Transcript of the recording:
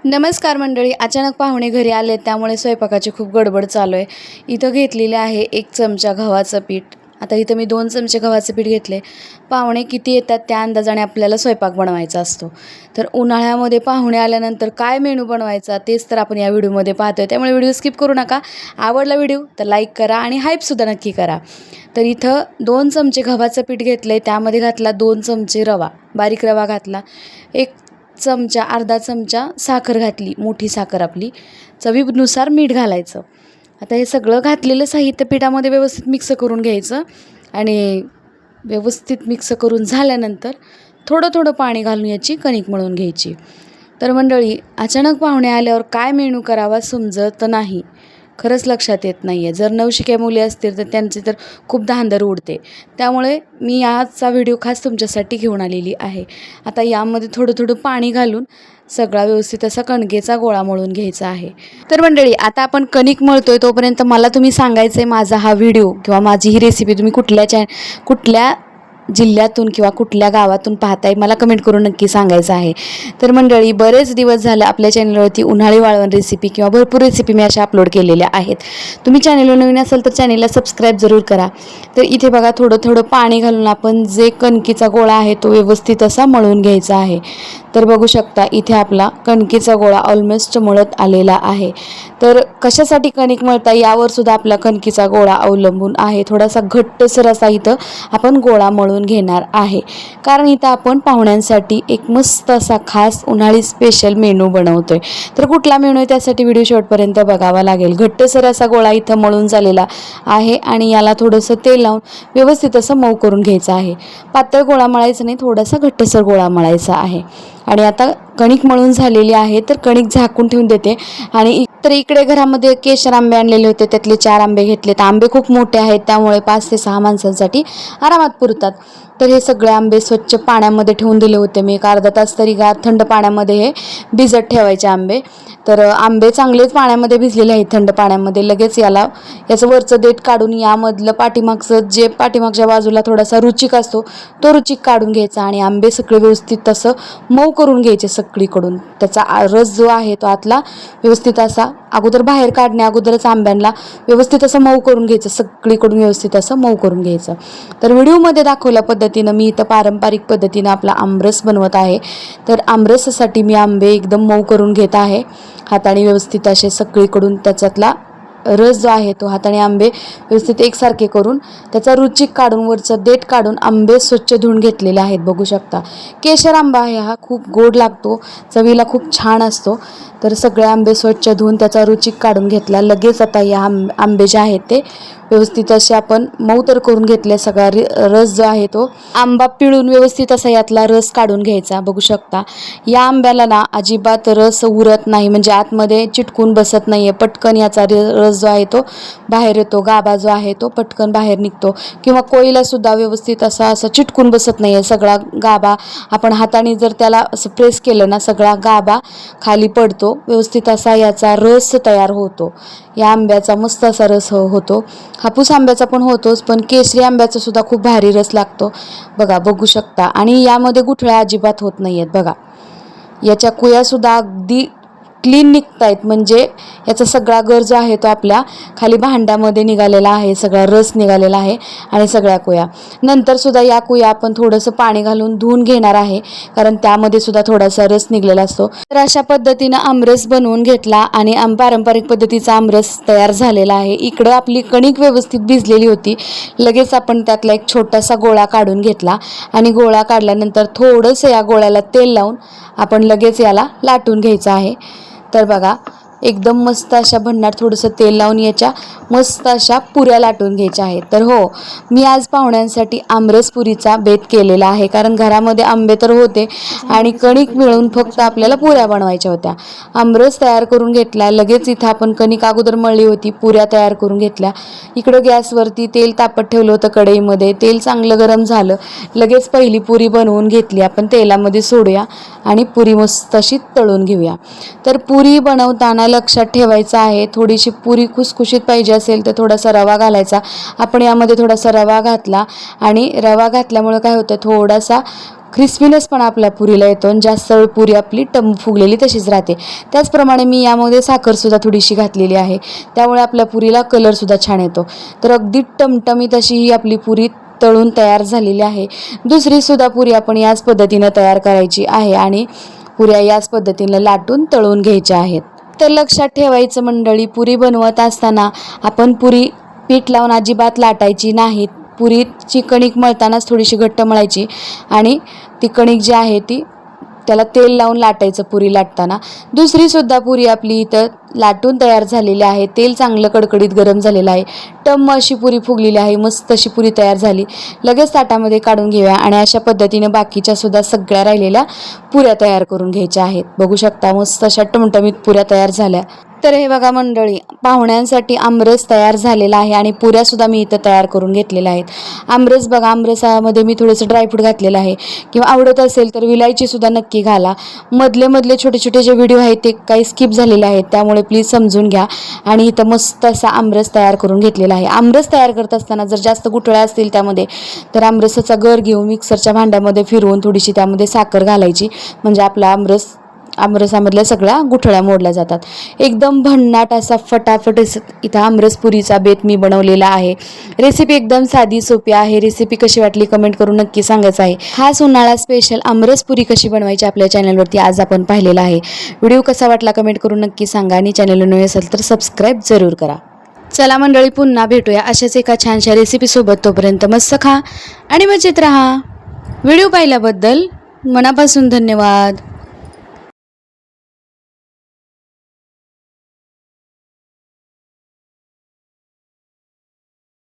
नमस्कार मंडळी, अचानक पाहुणे घरी आले त्यामुळे स्वयंपाकाची खूप गडबड चालू आहे। इथं घेतलेले आहे 1 चमचा गव्हाचं पीठ। आता इथं मी 2 चमचे गव्हाचं पीठ घेतले। पाहुणे किती येतात त्या अंदाजाने आपल्याला स्वयंपाक बनवायचा असतो। तर उन्हाळ्यामध्ये पाहुणे आल्यानंतर काय मेनू बनवायचा तेच तर आपण या व्हिडिओमध्ये पाहतोय, त्यामुळे व्हिडिओ स्किप करू नका। आवडला व्हिडिओ तर लाईक करा आणि हाईपसुद्धा नक्की करा। तर इथं 2 चमचे गव्हाचं पीठ घेतलं, त्यामध्ये घातला 2 चमचे रवा, बारीक रवा घातला, 1 चमचा अर्धा चमचा साखर घातली, मोठी साखर आपली, चवीनुसार मीठ घालायचं। आता हे सगळं घातलेलं साहित्य पिठामध्ये व्यवस्थित मिक्स करून घ्यायचं आणि व्यवस्थित मिक्स करून झाल्यानंतर थोडं थोडं पाणी घालून याची कणिक मळून घ्यायची। तर मंडळी, अचानक पाहुणे आल्यावर काय मेनू करावा समजत नाही, खरंच लक्षात येत नाही आहे। जर नवशिक्या मुली असतील तर त्यांची तर खूप धांदर उडते, त्यामुळे मी आजचा व्हिडिओ खास तुमच्यासाठी घेऊन आलेली आहे। आता यामध्ये थोडं थोडं पाणी घालून सगळा व्यवस्थित असा कणकेचा गोळा मळून घ्यायचा आहे। तर मंडळी, आता आपण कणिक मळतोय तोपर्यंत मला तुम्ही सांगायचं आहे, माझा हा व्हिडिओ किंवा माझी ही रेसिपी तुम्ही कुठल्या जिल्ह्यातून किंवा कुठल्या गावातून पाहताय मला कमेंट करून नक्की सांगायचं आहे। तर मंडळी, बरेच दिवस झाले आपल्या चॅनलवरती उन्हाळी वाळवण रेसिपी किंवा भरपूर रेसिपी मी अशा अपलोड केलेल्या आहेत। तुम्ही चॅनलवर नवीन असाल तर चॅनलला सबस्क्राईब जरूर करा। तर इथे बघा, थोडं थोडं पाणी घालून आपण जे कणकीचा गोळा आहे तो व्यवस्थित असा मळून घ्यायचा आहे। तर बघू शकता, इथे आपला कणकीचा गोळा ऑलमोस्ट मळत आलेला आहे। तर कशासाठी कणिक मळता यावर सुद्धा आपला कणकीचा गोळा अवलंबून आहे। थोडासा घट्टसर असा इथं आपण गोळा मळून घेणार आहे, कारण इथं आपण पाहुण्यांसाठी एक मस्त असा खास उन्हाळी स्पेशल मेनू बनवतोय। तर कुठला मेनू आहे त्यासाठी व्हिडिओ शेवटपर्यंत बघावा लागेल। घट्टसर असा गोळा इथं मळून झालेला आहे आणि याला थोडंसं तेल लावून व्यवस्थित असं मऊ करून घ्यायचं आहे। पातळ गोळा मळायचा नाही, थोडासा घट्टसर गोळा मळायचा आहे। आणि आता कणिक मळून झालेली आहे, तर कणिक झाकून ठेवून देते। आणि इकडे घरामध्ये केशर आंबे आणलेले होते, त्यातले 4 आंबे घेतले। तर आंबे खूप मोठे आहेत, त्यामुळे 5 ते 6 माणसांसाठी आरामात पुरतात। तर हे सगळे आंबे स्वच्छ पाण्यामध्ये ठेवून दिले होते मी, एक अर्धा तास तरी थंड पाण्यामध्ये हे भिजत ठेवायचे आंबे। तर आंबे चांगलेच पाण्यामध्ये भिजलेले आहेत थंड पाण्यामध्ये। लगेच याचं वरचं देठ काढून यामधलं पाठीमागच्या बाजूला थोडासा रुचिक असतो तो रुचिक काढून घ्यायचा आणि आंबे सगळे व्यवस्थित तसं मऊ करून घ्यायचे सगळीकडून। त्याचा रस जो आहे तो आतला व्यवस्थित असा अगोदर बाहेर काढण्या अगोदरच आंब्यांना व्यवस्थित असं मऊ करून घ्यायचं, सगळीकडून व्यवस्थित असं मऊ करून घ्यायचं। तर व्हिडिओमध्ये दाखवल्या पद्धतीनं मी इथं पारंपरिक पद्धतीनं आपला आमरस बनवत आहे। तर आमरसासाठी मी आंबे एकदम मऊ करून घेत आहे, हाताने व्यवस्थित असे सगळीकडून त्याच्यातला रस जो आहे तो हाताने आंबे व्यवस्थित एकसारखे करून त्याचा रुचिक काढून वरचं देठ काढून आंबे स्वच्छ धुवून घेतलेले आहेत। बघू शकता, केशर आंबा आहे हा, खूप गोड लागतो, चवीला खूप छान असतो। तर सगळे आंबे स्वच्छ धुवून त्याचा रुचिक काढून घेतला। लगेच आता या आंबे जे आहेत ते व्यवस्थित असे आपण मऊ तर करून घेतले। सगळा रस जो आहे तो आंबा पिळून व्यवस्थित असा यातला रस काढून घ्यायचा। बघू शकता, या आंब्याला ना अजिबात रस उरत नाही, म्हणजे आतमध्ये चिटकून बसत नाहीये, पटकन याचा रस जो आहे तो बाहेर येतो, गाभा जो आहे तो पटकन बाहेर निघतो। किंवा कोळीला सुद्धा व्यवस्थित असं चिटकून बसत नाहीये सगळा गाभा। आपण हाताने जर त्याला असं प्रेस केलं ना, सगळा गाभा खाली पडतो, व्यवस्थित असा याचा रस तयार होतो। या आंब्याचा मस्त असा रस होतो। हापूस आंब्याचा पण होतोच, पण केशरी आंब्याचा सुद्धा खूप भारी रस लागतो। बघू शकता, आणि यामध्ये गुठळ्या अजिबात होत नाही आहेत। बघा, याच्या कुया सुद्धा अगदी क्लीन निघतायत, म्हणजे याचा सगळा गर जो आहे तो आपल्या खाली भांड्यामध्ये निघालेला आहे, सगळा रस निघालेला आहे आणि सगळ्या कुया। नंतर सुद्धा या कुया आपण थोडंसं पाणी घालून धुवून घेणार आहे, कारण त्यामध्ये सुद्धा थोडासा रस निघलेला असतो। तर अशा पद्धतीनं आमरस बनवून घेतला आणि पारंपरिक पद्धतीचा आमरस तयार झालेला आहे। इकडं आपली कणिक व्यवस्थित भिजलेली होती, लगेच आपण त्यातला एक छोटासा गोळा काढून घेतला आणि गोळा काढल्यानंतर थोडंसं या गोळ्याला तेल लावून आपण लगेच याला लाटून घ्यायचं आहे। तर बघा, एकदम मस्त अशा भन्नाट थोडंसं तेल लावून याच्या मस्त अशा पुऱ्या लाटून घ्यायच्या आहेत। तर हो, मी आज पाहुण्यांसाठी आमरस पुरीचा बेत केलेला आहे, कारण घरामध्ये आंबे तर होते आणि कणिक मिळून फक्त आपल्याला पुऱ्या बनवायच्या होत्या। आमरस तयार करून घेतला, लगेच इथं आपण कणिक अगोदर मळली होती, पुऱ्या तयार करून घेतल्या। इकडं गॅसवरती तेल तापत ठेवलं होतं कढईमध्ये, तेल चांगलं गरम झालं, लगेच पहिली पुरी बनवून घेतली आपण। तेलामध्ये सोडूया आणि पुरी मस्त अशी तळून घेऊया। तर पुरी बनवताना करताना लक्षात ठेवायचं आहे, थोडीशी पुरी खुसखुशीत पाहिजे असेल तर थोडासा रवा घालायचा. आपण यामध्ये थोडासा रवा घातला आणि रवा घातल्यामुळे काय होतं, थोडासा क्रिस्पीनेस पण आपल्या पुरीला येतो आणि जास्त वेळ पुरी आपली फुगलेली तशीच राहते. त्याचप्रमाणे मी यामध्ये साखरसुद्धा थोडीशी घातलेली आहे, त्यामुळे आपल्या पुरीला कलरसुद्धा छान येतो. तर अगदी टमटमीत अशी ही आपली पुरी तळून तयार झालेली आहे. दुसरीसुद्धा पुरी आपण याच पद्धतीनं तयार करायची आहे आणि पुऱ्या याच पद्धतीनं लाटून तळून घ्यायच्या आहेत. तर लक्षात ठेवायचं मंडळी, पुरी बनवत असताना आपण पुरी पीठ लावून अजिबात लाटायची नाहीत. पुरीची कणिक मळतानाच थोडीशी घट्ट मळायची आणि ती कणिक जी आहे ती त्याला तेल लावून लाटायचं पुरी लाटताना. दुसरीसुद्धा पुरी आपली इथं लाटून तयार झालेली आहे. तेल चांगलं कडकडीत गरम झालेलं आहे. टम्म अशी पुरी फुगलेली आहे. मस्त अशी पुरी तयार झाली. लगेच ताटामध्ये काढून घेऊया आणि अशा पद्धतीने बाकीच्या सुद्धा सगळ्या राहिलेल्या पुऱ्या तयार करून घ्यायच्या आहेत. बघू शकता मस्त अशा टमटमीत पुऱ्या तयार झाल्या. तर हे बघा मंडळी, पाहुण्यांसाठी आमरस तयार झालेला आहे आणि पुऱ्यासुद्धा मी इथं तयार करून घेतलेल्या आहेत. आमरस बघा, आमरसामध्ये मी थोडंसं ड्रायफ्रूट घातलेलं आहे, किंवा आवडत असेल तर विलायचीसुद्धा नक्की घाला. मधले छोटे छोटे जे व्हिडिओ आहेत ते काही स्किप झालेले आहेत, त्यामुळे प्लीज समजून घ्या. आणि इथं मस्त असा आमरस तयार करून घेतलेला आहे. आमरस तयार करत असताना जर जास्त गुठळ्या असतील त्यामध्ये, तर आमरसाचा गर घेऊन मिक्सरच्या भांड्यामध्ये फिरवून थोडीशी त्यामध्ये साखर घालायची, म्हणजे आपला आमरसामधल्या सगळ्या गुठळ्या मोडल्या जातात. एकदम भन्नाट असा फटाफट इथं आमरसपुरीचा बेत मी बनवलेला आहे. रेसिपी एकदम साधी सोपी आहे. रेसिपी कशी वाटली कमेंट करून नक्की सांगायचं आहे. खास उन्हाळा स्पेशल आमरसपुरी कशी बनवायची आपल्या चॅनलवरती आज आपण पाहिलेला आहे. व्हिडिओ कसा वाटला कमेंट करून नक्की सांगा आणि चॅनलला नवे असेल तर सबस्क्राईब जरूर करा. चला मंडळी, पुन्हा भेटूया अशाच एका छानशा रेसिपीसोबत. तोपर्यंत मस्त खा आणि मजेत राहा. व्हिडिओ पाहिल्याबद्दल मनापासून धन्यवाद.